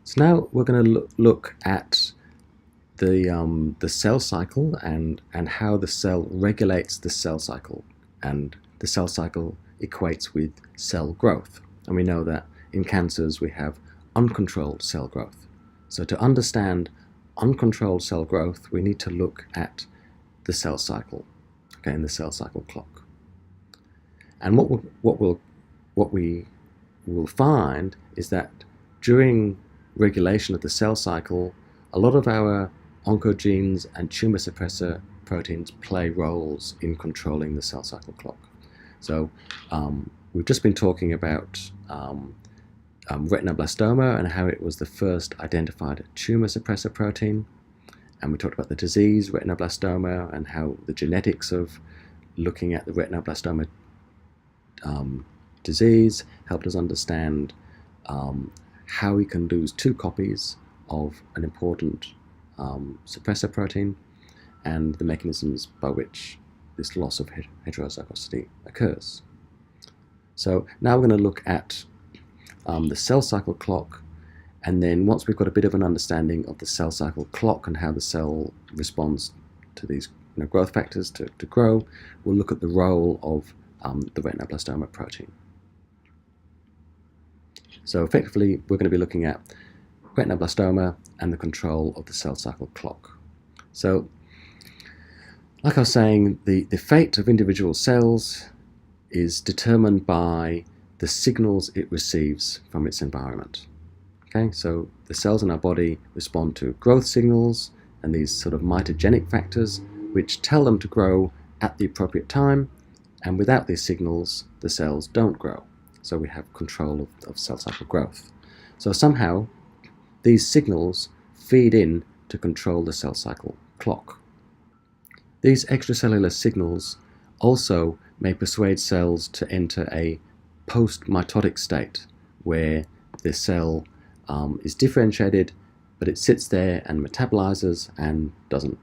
So now we're going to look at the cell cycle and how the cell regulates the cell cycle, and the cell cycle equates with cell growth. And we know that in cancers we have uncontrolled cell growth. So to understand uncontrolled cell growth, we need to look at the cell cycle, okay, and the cell cycle clock. And what we will find is that during regulation of the cell cycle, a lot of our oncogenes and tumor suppressor proteins play roles in controlling the cell cycle clock. So we've just been talking about retinoblastoma and how it was the first identified tumor suppressor protein. And we talked about the disease retinoblastoma and how the genetics of looking at the retinoblastoma disease helped us understand how we can lose 2 copies of an important suppressor protein and the mechanisms by which this loss of heterozygosity occurs. So now we're going to look at the cell cycle clock, and then once we've got a bit of an understanding of the cell cycle clock and how the cell responds to these growth factors to grow, we'll look at the role of the retinoblastoma protein. So effectively we're going to be looking at retinoblastoma and the control of the cell cycle clock. So like I was saying, the fate of individual cells is determined by the signals it receives from its environment. Okay, so the cells in our body respond to growth signals and these sort of mitogenic factors which tell them to grow at the appropriate time, and without these signals the cells don't grow. So we have control of cell cycle growth. So somehow these signals feed in to control the cell cycle clock. These extracellular signals also may persuade cells to enter a post-mitotic state where the cell is differentiated, but it sits there and metabolizes and doesn't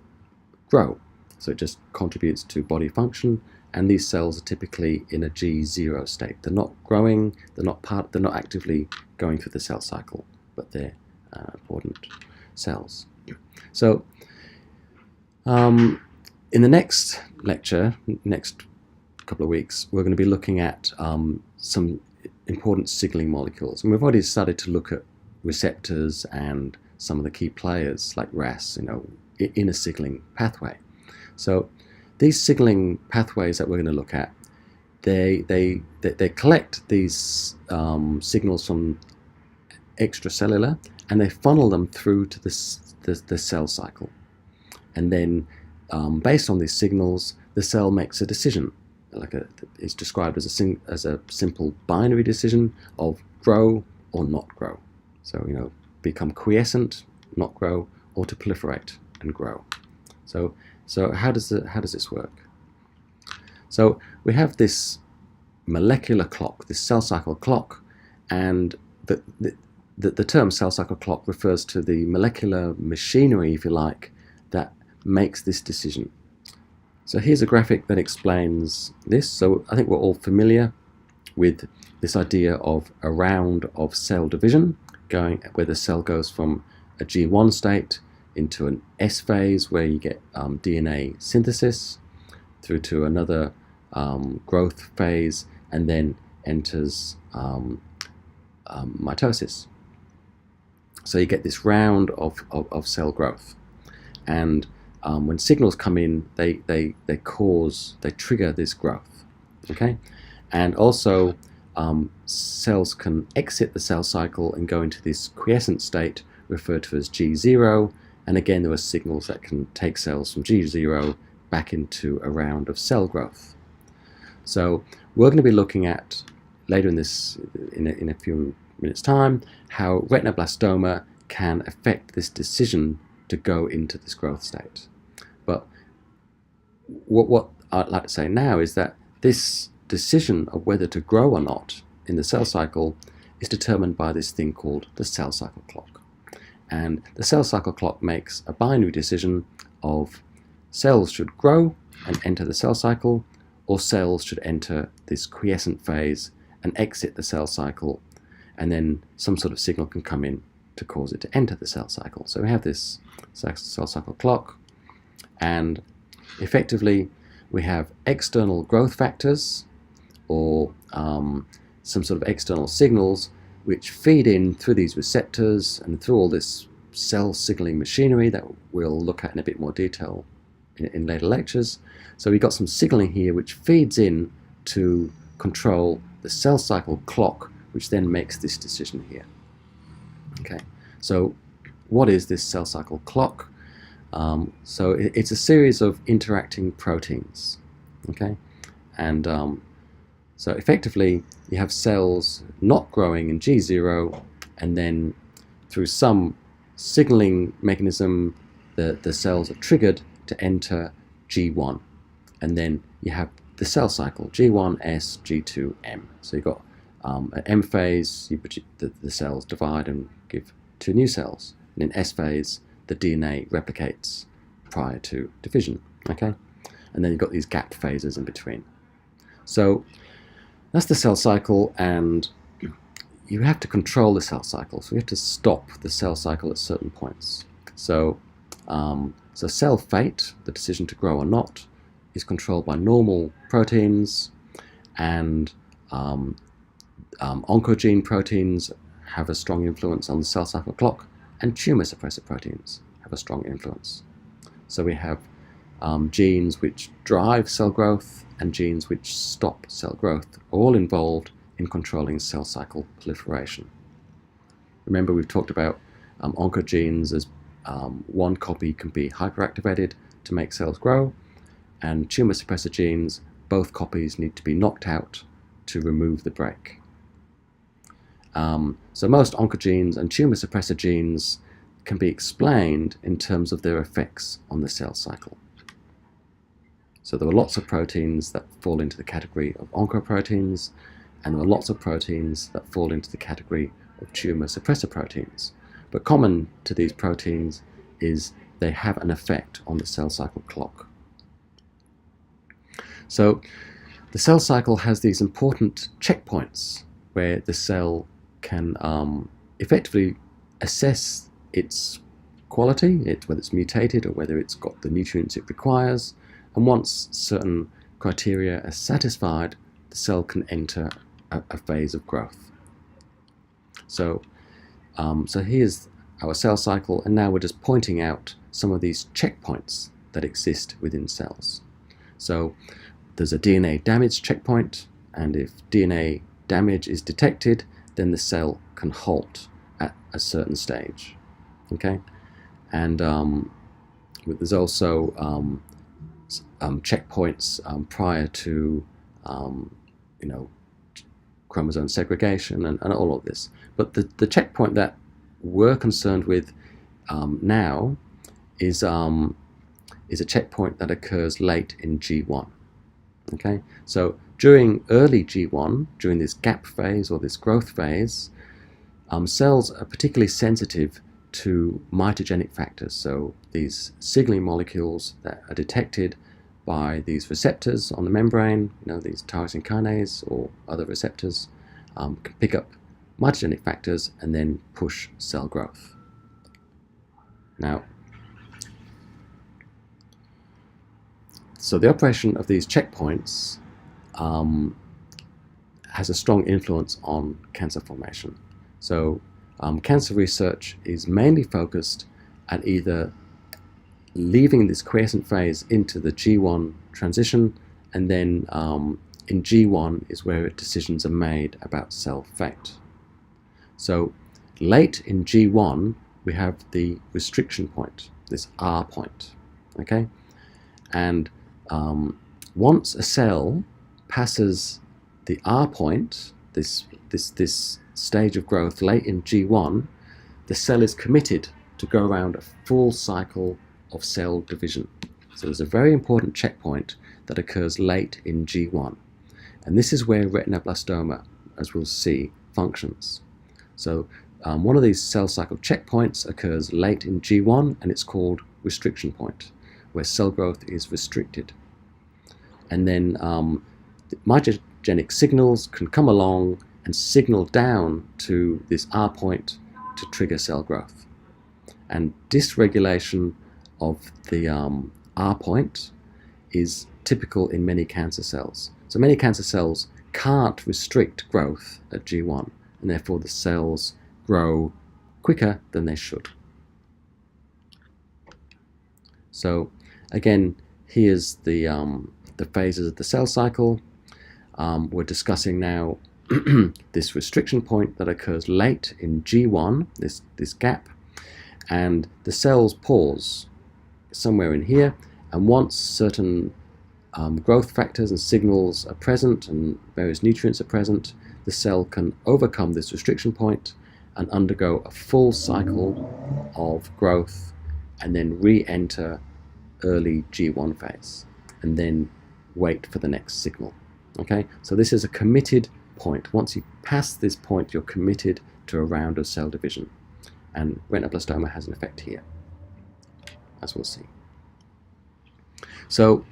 grow. So it just contributes to body function, and these cells are typically in a G0 state. They're not growing, they're not actively going through the cell cycle, but they're important cells. So in the next lecture, next couple of weeks, we're going to be looking at some important signaling molecules, and we've already started to look at receptors and some of the key players like RAS, in a signaling pathway. So these signaling pathways that we're going to look at, they collect these signals from extracellular and they funnel them through to the cell cycle. And then based on these signals, the cell makes a decision. It's described as a simple binary decision of grow or not grow. So become quiescent, not grow, or to proliferate and grow. So how does this work? So we have this molecular clock, this cell cycle clock, and the term cell cycle clock refers to the molecular machinery, if you like, that makes this decision. So here's a graphic that explains this. So I think we're all familiar with this idea of a round of cell division, where the cell goes from a G1 state into an S phase where you get DNA synthesis, through to another growth phase, and then enters mitosis. So you get this round of cell growth, and when signals come in, they trigger this growth. Okay, and also cells can exit the cell cycle and go into this quiescent state referred to as G0, and again there are signals that can take cells from G0 back into a round of cell growth. So we're going to be looking at later in a few minutes time how retinoblastoma can affect this decision to go into this growth state. But what I'd like to say now is that this decision of whether to grow or not in the cell cycle is determined by this thing called the cell cycle clock. And the cell cycle clock makes a binary decision of cells should grow and enter the cell cycle, or cells should enter this quiescent phase and exit the cell cycle, and then some sort of signal can come in to cause it to enter the cell cycle. So we have this cell cycle clock, and effectively we have external growth factors, or some sort of external signals which feed in through these receptors and through all this cell signaling machinery that we'll look at in a bit more detail in later lectures. So we've got some signaling here which feeds in to control the cell cycle clock, which then makes this decision here. Okay, so what is this cell cycle clock? So it's a series of interacting proteins. Okay, and so effectively you have cells not growing in G0, and then through some signaling mechanism the cells are triggered to enter G1, and then you have the cell cycle G1, S, G2, M. So you've got at M phase the cells divide and give 2 new cells, and in S phase the DNA replicates prior to division. Okay, and then you've got these gap phases in between. So that's the cell cycle, and you have to control the cell cycle. So you have to stop the cell cycle at certain points. So cell fate, the decision to grow or not, is controlled by normal proteins, and oncogene proteins have a strong influence on the cell cycle clock, and tumor suppressor proteins have a strong influence. So we have genes which drive cell growth and genes which stop cell growth, all involved in controlling cell cycle proliferation. Remember, we've talked about oncogenes as one copy can be hyperactivated to make cells grow, and tumor suppressor genes, both copies need to be knocked out to remove the brake. So most oncogenes and tumor suppressor genes can be explained in terms of their effects on the cell cycle. So there are lots of proteins that fall into the category of oncoproteins, and there are lots of proteins that fall into the category of tumor suppressor proteins. But common to these proteins is they have an effect on the cell cycle clock. So the cell cycle has these important checkpoints where the cell can effectively assess its quality, whether it's mutated or whether it's got the nutrients it requires, and once certain criteria are satisfied, the cell can enter a phase of growth. So here's our cell cycle, and now we're just pointing out some of these checkpoints that exist within cells. So there's a DNA damage checkpoint, and if DNA damage is detected, then the cell can halt at a certain stage. Okay, and there's also checkpoints prior to chromosome segregation and all of this. But the checkpoint that we're concerned with now is a checkpoint that occurs late in G1. Okay, so during early G1, during this gap phase or this growth phase, cells are particularly sensitive to mitogenic factors. So these signaling molecules that are detected by these receptors on the membrane, these tyrosine kinase or other receptors, can pick up mitogenic factors and then push cell growth. Now, so the operation of these checkpoints has a strong influence on cancer formation. So cancer research is mainly focused at either leaving this quiescent phase into the G1 transition, and then in G1 is where decisions are made about cell fate. So late in G1 we have the restriction point, this R point. Okay, and once a cell passes the R point, this stage of growth late in G1, the cell is committed to go around a full cycle of cell division. So there's a very important checkpoint that occurs late in G1, and this is where retinoblastoma, as we'll see, functions. So one of these cell cycle checkpoints occurs late in G1, and it's called restriction point, where cell growth is restricted. And then mitogenic signals can come along and signal down to this R point to trigger cell growth. And dysregulation of the R point is typical in many cancer cells. So many cancer cells can't restrict growth at G1, and therefore the cells grow quicker than they should. So again, here's the phases of the cell cycle. We're discussing now this restriction point that occurs late in G1, this gap, and the cells pause somewhere in here, and once certain growth factors and signals are present and various nutrients are present, the cell can overcome this restriction point and undergo a full cycle of growth and then re-enter early G1 phase and then wait for the next signal. Okay, so this is a committed point. Once you pass this point, you're committed to a round of cell division, and retinoblastoma has an effect here, as we'll see. So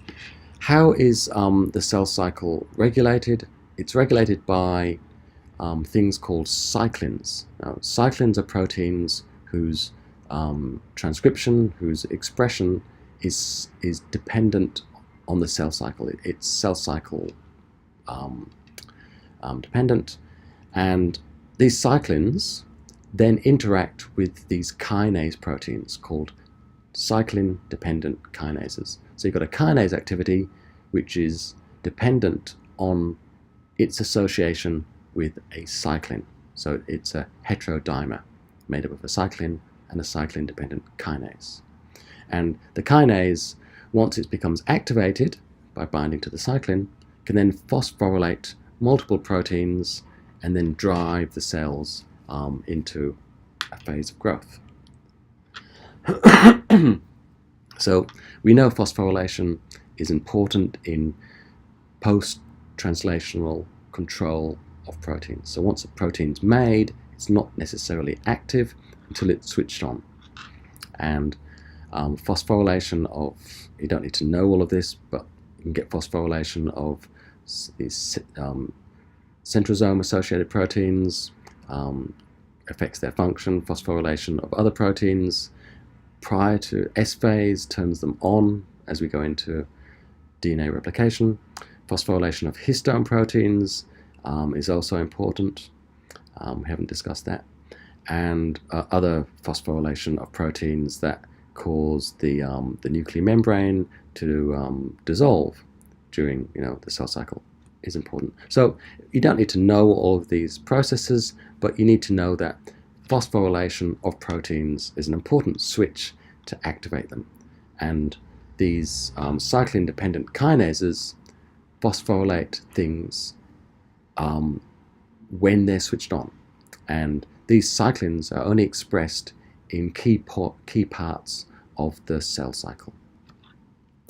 how is the cell cycle regulated? It's regulated by things called cyclins. Now, cyclins are proteins whose transcription, whose expression is dependent on the cell cycle. It's cell cycle dependent, and these cyclins then interact with these kinase proteins called Cyclin-Dependent kinases. So you've got a kinase activity which is dependent on its association with a cyclin. So it's a heterodimer made up of a cyclin and a cyclin-dependent kinase. And the kinase, once it becomes activated by binding to the cyclin, can then phosphorylate multiple proteins and then drive the cells into a phase of growth. So we know phosphorylation is important in post-translational control of proteins. So once a protein's made, it's not necessarily active until it's switched on. And phosphorylation of, you don't need to know all of this, but you can get phosphorylation of these centrosome-associated proteins, affects their function. Phosphorylation of other proteins prior to S phase turns them on as we go into DNA replication. Phosphorylation of histone proteins is also important. We haven't discussed that. And other phosphorylation of proteins that cause the nuclear membrane to dissolve during the cell cycle is important. So you don't need to know all of these processes, but you need to know that phosphorylation of proteins is an important switch to activate them. And these cyclin-dependent kinases phosphorylate things when they're switched on. And these cyclins are only expressed in key parts of the cell cycle.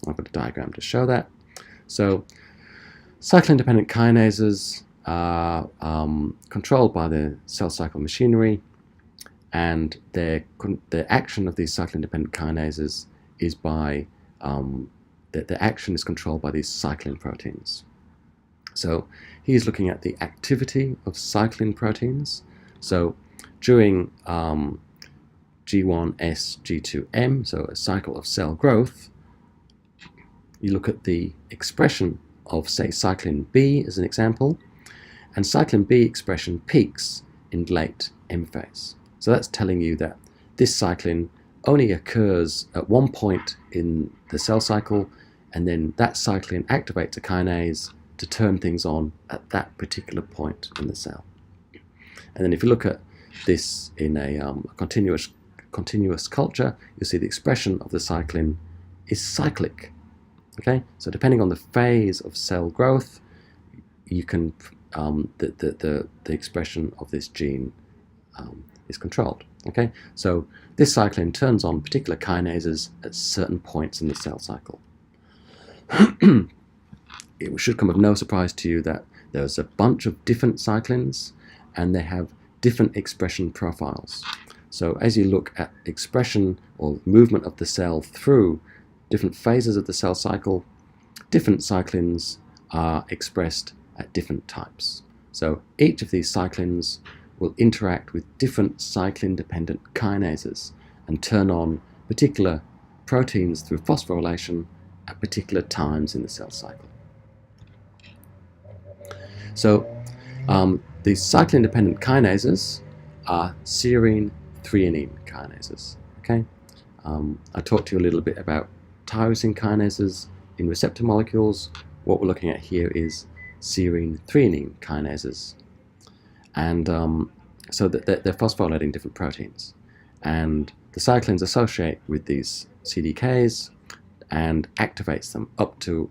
I've got a diagram to show that. So cyclin-dependent kinases are controlled by the cell cycle machinery, and the action of these cyclin-dependent kinases is by the action is controlled by these cyclin proteins. So he's looking at the activity of cyclin proteins. So during G1S, G2M, so a cycle of cell growth, you look at the expression of, say, cyclin B as an example, and cyclin B expression peaks in late M phase. So that's telling you that this cyclin only occurs at one point in the cell cycle, and then that cyclin activates a kinase to turn things on at that particular point in the cell. And then if you look at this in a continuous culture, you see the expression of the cyclin is cyclic. Okay, so depending on the phase of cell growth, you can the expression of this gene is controlled. Okay, so this cyclin turns on particular kinases at certain points in the cell cycle. It should come of no surprise to you that there's a bunch of different cyclins and they have different expression profiles. So as you look at expression or movement of the cell through different phases of the cell cycle, different cyclins are expressed at different types. So each of these cyclins will interact with different cyclin-dependent kinases and turn on particular proteins through phosphorylation at particular times in the cell cycle. So these cyclin-dependent kinases are serine threonine kinases. Okay, I talked to you a little bit about tyrosine kinases in receptor molecules. What we're looking at here is serine threonine kinases, and so that they're phosphorylating different proteins, and the cyclins associate with these CDKs and activates them up to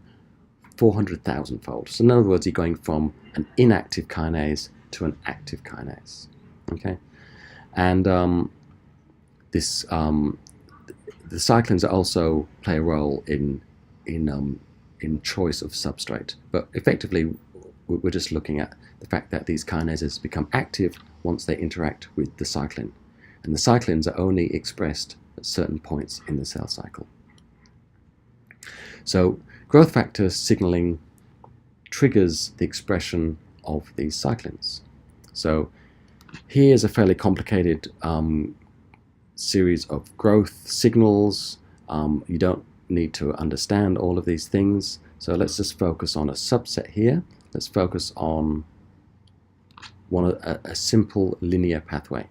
400,000 fold. So in other words, you're going from an inactive kinase to an active kinase. Okay, and the cyclins also play a role in choice of substrate, but effectively we're just looking at the fact that these kinases become active once they interact with the cyclin, and the cyclins are only expressed at certain points in the cell cycle. So growth factor signaling triggers the expression of these cyclins. So here's a fairly complicated series of growth signals. You don't need to understand all of these things, so let's just focus on a subset here. Let's focus on a simple linear pathway.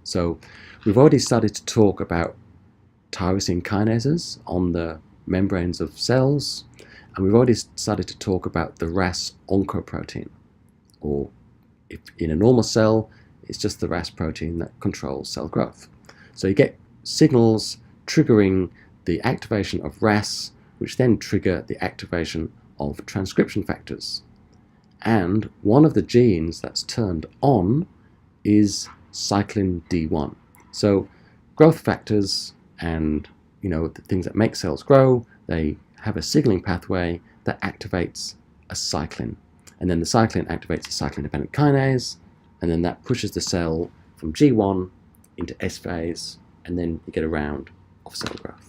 So we've already started to talk about tyrosine kinases on the membranes of cells, and we've already started to talk about the RAS oncoprotein, or if in a normal cell, it's just the RAS protein that controls cell growth. So you get signals triggering the activation of RAS, which then trigger the activation of transcription factors. And one of the genes that's turned on is cyclin D1. So growth factors and the things that make cells grow, they have a signaling pathway that activates a cyclin. And then the cyclin activates a cyclin-dependent kinase, and then that pushes the cell from G1 into S phase, and then you get a round of cell growth.